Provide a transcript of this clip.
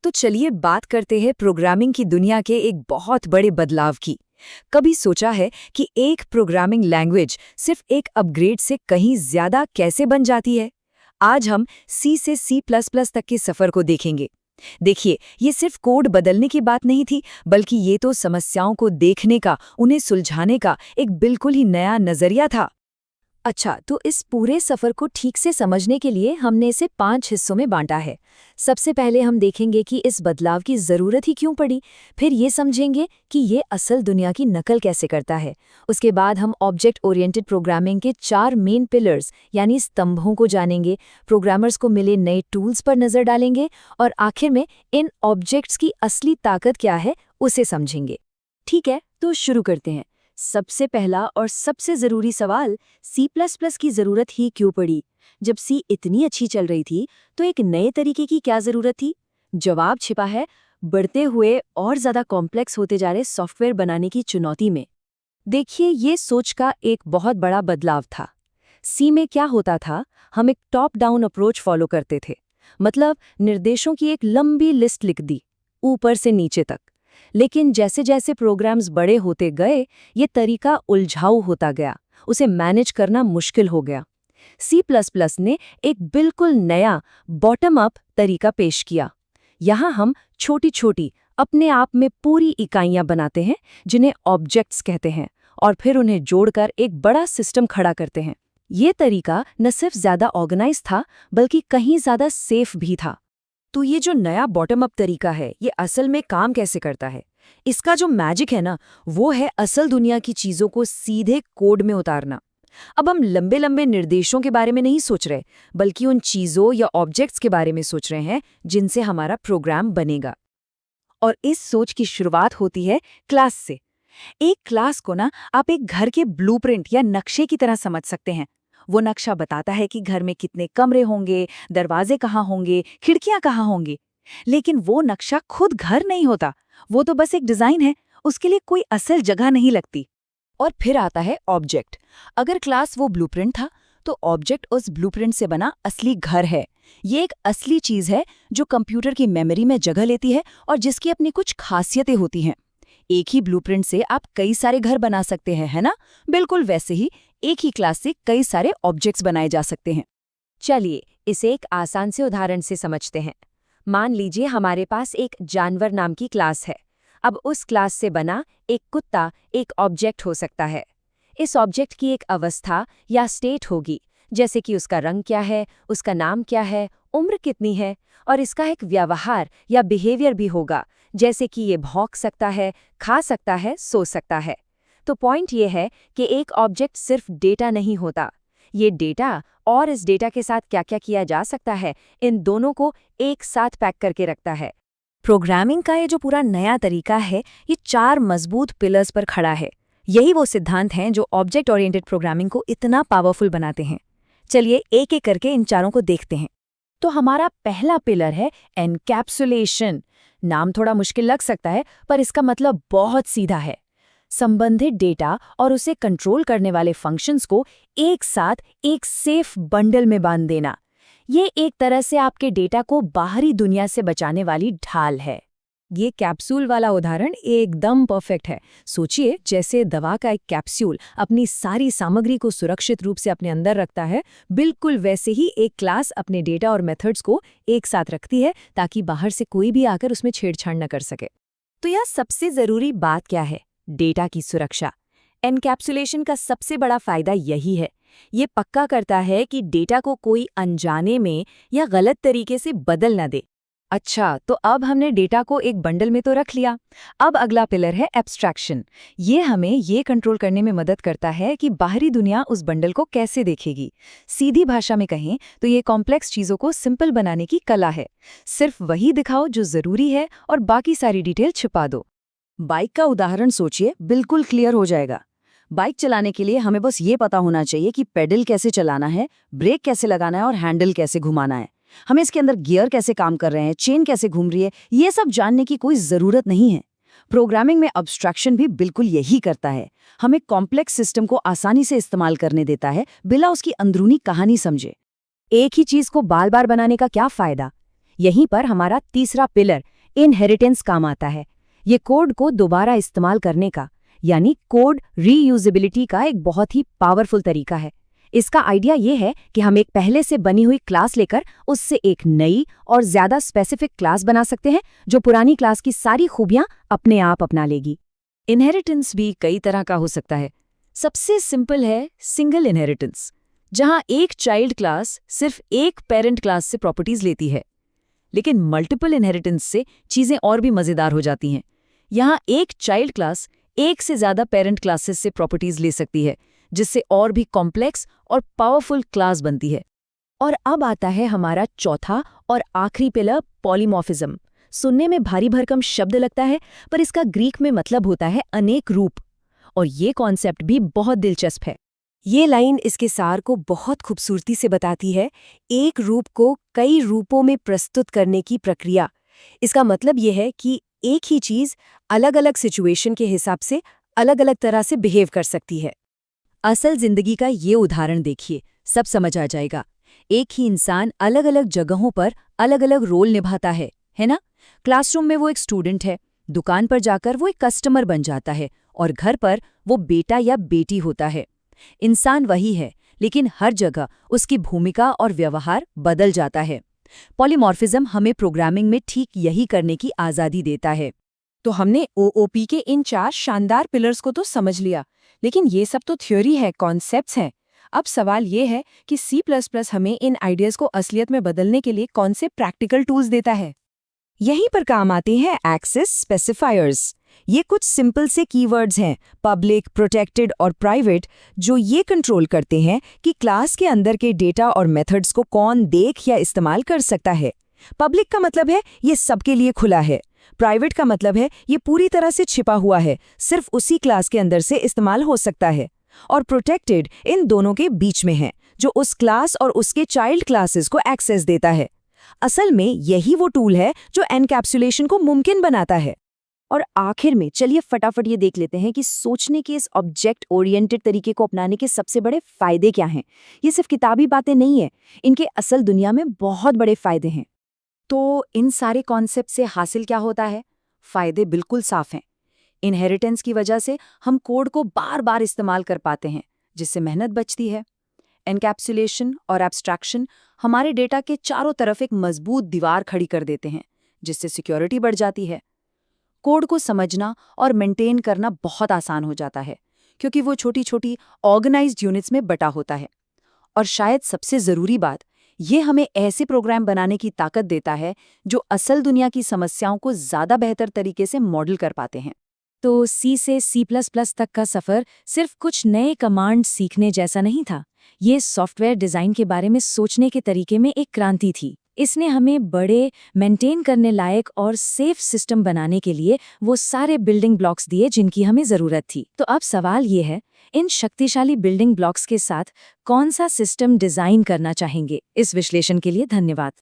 तो चलिए बात करते हैं प्रोग्रामिंग की दुनिया के एक बहुत बड़े बदलाव की। कभी सोचा है कि एक प्रोग्रामिंग लैंग्वेज सिर्फ एक अपग्रेड से कहीं ज्यादा कैसे बन जाती है? आज हम सी से C++ तक के सफर को देखेंगे। देखिए, ये सिर्फ कोड बदलने की बात नहीं थी, बल्कि ये तो समस्याओं को देखने का, उन्हें सुलझाने का एक बिल्कुल ही नया नजरिया था। अच्छा, तो इस पूरे सफर को ठीक से समझने के लिए हमने इसे 5 हिस्सों में बांटा है। सबसे पहले हम देखेंगे कि इस बदलाव की जरूरत ही क्यों पड़ी, फिर ये समझेंगे कि ये असल दुनिया की नकल कैसे करता है। उसके बाद हम ऑब्जेक्ट ओरिएंटेड प्रोग्रामिंग के 4 मेन पिलर्स यानी स्तंभों को जानेंगे, प्रोग्रामर्स को मिले नए टूल्स पर नजर डालेंगे और आखिर में इन ऑब्जेक्ट्स की असली ताकत क्या है उसे समझेंगे। ठीक है, तो शुरू करते हैं। सबसे पहला और सबसे ज़रूरी सवाल, C++ की ज़रूरत ही क्यों पड़ी? जब C इतनी अच्छी चल रही थी तो एक नए तरीके की क्या ज़रूरत थी? जवाब छिपा है बढ़ते हुए और ज़्यादा कॉम्प्लेक्स होते जा रहे सॉफ्टवेयर बनाने की चुनौती में। देखिए, ये सोच का एक बहुत बड़ा बदलाव था। C में क्या होता था, हम एक टॉप डाउन अप्रोच फॉलो करते थे। मतलब निर्देशों की एक लंबी लिस्ट लिख दी, ऊपर से नीचे तक। लेकिन जैसे जैसे प्रोग्राम्स बड़े होते गए, ये तरीका उलझाऊ होता गया, उसे मैनेज करना मुश्किल हो गया। C++ ने एक बिल्कुल नया बॉटम अप तरीका पेश किया। यहाँ हम छोटी छोटी अपने आप में पूरी इकाइयाँ बनाते हैं, जिन्हें ऑब्जेक्ट्स कहते हैं, और फिर उन्हें जोड़कर एक बड़ा सिस्टम खड़ा करते हैं। ये तरीका न सिर्फ ज़्यादा ऑर्गेनाइज था, बल्कि कहीं ज़्यादा सेफ भी था। तो ये जो नया बॉटम अप तरीका है, ये असल में काम कैसे करता है? इसका जो मैजिक है ना, वो है असल दुनिया की चीजों को सीधे कोड में उतारना। अब हम लंबे लंबे निर्देशों के बारे में नहीं सोच रहे, बल्कि उन चीजों या ऑब्जेक्ट्स के बारे में सोच रहे हैं जिनसे हमारा प्रोग्राम बनेगा। और इस सोच की शुरुआत होती है क्लास से। एक क्लास को ना आप एक घर के ब्लूप्रिंट या नक्शे की तरह समझ सकते हैं। वो नक्शा बताता है कि घर में कितने कमरे होंगे, दरवाजे कहाँ होंगे, खिड़कियां कहाँ होंगी। लेकिन वो नक्शा खुद घर नहीं होता, वो तो बस एक डिजाइन है, उसके लिए कोई असल जगह नहीं लगती। और फिर आता है ऑब्जेक्ट। अगर क्लास वो ब्लूप्रिंट था, तो ऑब्जेक्ट उस ब्लूप्रिंट से बना असली घर है। ये एक असली चीज है जो कंप्यूटर की मेमोरी में जगह लेती है और जिसकी अपनी कुछ खासियतें होती हैं। एक ही ब्लूप्रिंट से आप कई सारे घर बना सकते हैं, है ना? बिल्कुल वैसे ही एक ही क्लास से कई सारे ऑब्जेक्ट्स बनाए जा सकते हैं। चलिए, इसे एक आसान से उदाहरण से समझते हैं। मान लीजिए हमारे पास एक जानवर नाम की क्लास है। अब उस क्लास से बना एक कुत्ता एक ऑब्जेक्ट हो सकता है। इस ऑब्जेक्ट की एक अवस्था या स्टेट होगी, जैसे कि उसका रंग क्या है, उसका नाम क्या है, उम्र कितनी है, और इसका एक व्यवहार या बिहेवियर भी होगा, जैसे कि ये भौंक सकता है, खा सकता है, सो सकता है। तो पॉइंट ये है कि एक ऑब्जेक्ट सिर्फ डेटा नहीं होता, ये डेटा और इस डेटा के साथ क्या क्या किया जा सकता है, इन दोनों को एक साथ पैक करके रखता है। प्रोग्रामिंग का ये जो पूरा नया तरीका है, ये 4 मजबूत पिलर्स पर खड़ा है। यही वो सिद्धांत हैं जो ऑब्जेक्ट ओरिएंटेड प्रोग्रामिंग को इतना पावरफुल बनाते हैं। चलिए एक एक करके इन चारों को देखते हैं। तो हमारा पहला पिलर है एनकैप्सुलेशन। नाम थोड़ा मुश्किल लग सकता है, पर इसका मतलब बहुत सीधा है। संबंधित डेटा और उसे कंट्रोल करने वाले फंक्शंस को एक साथ एक सेफ बंडल में बांध देना। ये एक तरह से आपके डेटा को बाहरी दुनिया से बचाने वाली ढाल है। ये कैप्सूल वाला उदाहरण एकदम परफेक्ट है। सोचिए, जैसे दवा का एक कैप्सूल अपनी सारी सामग्री को सुरक्षित रूप से अपने अंदर रखता है, बिल्कुल वैसे ही एक क्लास अपने डेटा और मेथड्स को एक साथ रखती है, ताकि बाहर से कोई भी आकर उसमें छेड़छाड़ न कर सके। तो यह सबसे जरूरी बात क्या है? डेटा की सुरक्षा। एनकैप्सुलेशन का सबसे बड़ा फायदा यही है। ये पक्का करता है कि डेटा को कोई अनजाने में या गलत तरीके से बदल न दे। अच्छा, तो अब हमने डेटा को एक बंडल में तो रख लिया। अब अगला पिलर है एब्स्ट्रैक्शन। ये हमें ये कंट्रोल करने में मदद करता है कि बाहरी दुनिया उस बंडल को कैसे देखेगी। सीधी भाषा में कहें तो ये कॉम्प्लेक्स चीज़ों को सिंपल बनाने की कला है। सिर्फ वही दिखाओ जो ज़रूरी है और बाकी सारी डिटेल छिपा दो। बाइक का उदाहरण सोचिए, बिल्कुल क्लियर हो जाएगा। बाइक चलाने के लिए हमें बस ये पता होना चाहिए कि पेडल कैसे चलाना है, ब्रेक कैसे लगाना है और हैंडल कैसे घुमाना है। हमें इसके अंदर गियर कैसे काम कर रहे हैं, चेन कैसे घूम रही है, ये सब जानने की कोई ज़रूरत नहीं है। प्रोग्रामिंग में अब्स्ट्रैक्शन भी बिल्कुल यही करता है। हमें कॉम्प्लेक्स सिस्टम को आसानी से इस्तेमाल करने देता है, बिना उसकी अंदरूनी कहानी समझे। एक ही चीज़ को बार बार बनाने का क्या फ़ायदा? यहीं पर हमारा तीसरा पिलर इनहेरिटेंस काम आता है। ये कोड को दोबारा इस्तेमाल करने का, यानी कोड रीयूजेबिलिटी का एक बहुत ही पावरफुल तरीका है। इसका आइडिया ये है कि हम एक पहले से बनी हुई क्लास लेकर उससे एक नई और ज्यादा स्पेसिफिक क्लास बना सकते हैं जो पुरानी क्लास की सारी खूबियां अपने आप अपना लेगी। इनहेरिटेंस भी कई तरह का हो सकता है। सबसे सिंपल है सिंगल इनहेरिटेंस, जहां एक चाइल्ड क्लास सिर्फ एक पेरेंट क्लास से प्रॉपर्टीज लेती है। लेकिन मल्टीपल इनहेरिटेंस से चीजें और भी मजेदार हो जाती हैं। यहां एक चाइल्ड क्लास एक से ज्यादा पेरेंट क्लासेस से प्रॉपर्टीज ले सकती है, जिससे और भी कॉम्प्लेक्स और पावरफुल क्लास बनती है। और अब आता है हमारा चौथा और आखिरी पिलर, पॉलीमॉर्फिज्म। सुनने में भारी भरकम शब्द लगता है, पर इसका ग्रीक में मतलब होता है अनेक रूप। और ये कॉन्सेप्ट भी बहुत दिलचस्प है। ये लाइन इसके सार को बहुत खूबसूरती से बताती है, एक रूप को कई रूपों में प्रस्तुत करने की प्रक्रिया। इसका मतलब ये है कि एक ही चीज अलग अलग सिचुएशन के हिसाब से अलग अलग तरह से बिहेव कर सकती है। असल जिंदगी का ये उदाहरण देखिए, सब समझ आ जाएगा। एक ही इंसान अलग अलग जगहों पर अलग अलग रोल निभाता है ना? क्लासरूम में वो एक स्टूडेंट है, दुकान पर जाकर वो एक कस्टमर बन जाता है, और घर पर वो बेटा या बेटी होता है। इंसान वही है, लेकिन हर जगह उसकी भूमिका और व्यवहार बदल जाता है। पॉलीमॉर्फिज्म हमें प्रोग्रामिंग में ठीक यही करने की आज़ादी देता है। तो हमने ओओपी के इन 4 शानदार पिलर्स को तो समझ लिया, लेकिन ये सब तो थ्योरी है, कॉन्सेप्ट्स हैं। अब सवाल ये है कि C++ हमें इन आइडियाज को असलियत में बदलने के लिए कौन से प्रैक्टिकल टूल्स देता है। यहीं पर काम आते हैं एक्सेस स्पेसिफायर्स। ये कुछ सिंपल से कीवर्ड्स हैं, पब्लिक, प्रोटेक्टेड और प्राइवेट, जो ये कंट्रोल करते हैं कि क्लास के अंदर के डेटा और मेथड्स को कौन देख या इस्तेमाल कर सकता है। पब्लिक का मतलब है ये सबके लिए खुला है। प्राइवेट का मतलब है ये पूरी तरह से छिपा हुआ है, सिर्फ उसी क्लास के अंदर से इस्तेमाल हो सकता है। और प्रोटेक्टेड इन दोनों के बीच में है, जो उस क्लास और उसके चाइल्ड क्लासेस को एक्सेस देता है। असल में यही वो टूल है जो एनकैप्सुलेशन को मुमकिन बनाता है। और आखिर में चलिए फटाफट ये देख लेते हैं कि सोचने के इस ऑब्जेक्ट ओरिएंटेड तरीके को अपनाने के सबसे बड़े फायदे क्या हैं। ये सिर्फ किताबी बातें नहीं है, इनके असल दुनिया में बहुत बड़े फायदे हैं। तो इन सारे कॉन्सेप्ट से हासिल क्या होता है? फायदे बिल्कुल साफ हैं। इनहेरिटेंस की वजह से हम कोड को बार बार इस्तेमाल कर पाते हैं, जिससे मेहनत बचती है। एनकैप्सुलेशन और एब्स्ट्रैक्शन हमारे डेटा के चारों तरफ एक मजबूत दीवार खड़ी कर देते हैं, जिससे सिक्योरिटी बढ़ जाती है। कोड को समझना और मेंटेन करना बहुत आसान हो जाता है, क्योंकि वो छोटी छोटी ऑर्गेनाइज्ड यूनिट्स में बटा होता है। और शायद सबसे ज़रूरी बात, ये हमें ऐसे प्रोग्राम बनाने की ताकत देता है जो असल दुनिया की समस्याओं को ज़्यादा बेहतर तरीके से मॉडल कर पाते हैं। तो C से C++ तक का सफ़र सिर्फ कुछ नए कमांड सीखने जैसा नहीं था। ये सॉफ्टवेयर डिज़ाइन के बारे में सोचने के तरीके में एक क्रांति थी। इसने हमें बड़े, मेंटेन करने लायक और सेफ सिस्टम बनाने के लिए वो सारे बिल्डिंग ब्लॉक्स दिए जिनकी हमें ज़रूरत थी। तो अब सवाल ये है, इन शक्तिशाली बिल्डिंग ब्लॉक्स के साथ कौन सा सिस्टम डिज़ाइन करना चाहेंगे? इस विश्लेषण के लिए धन्यवाद।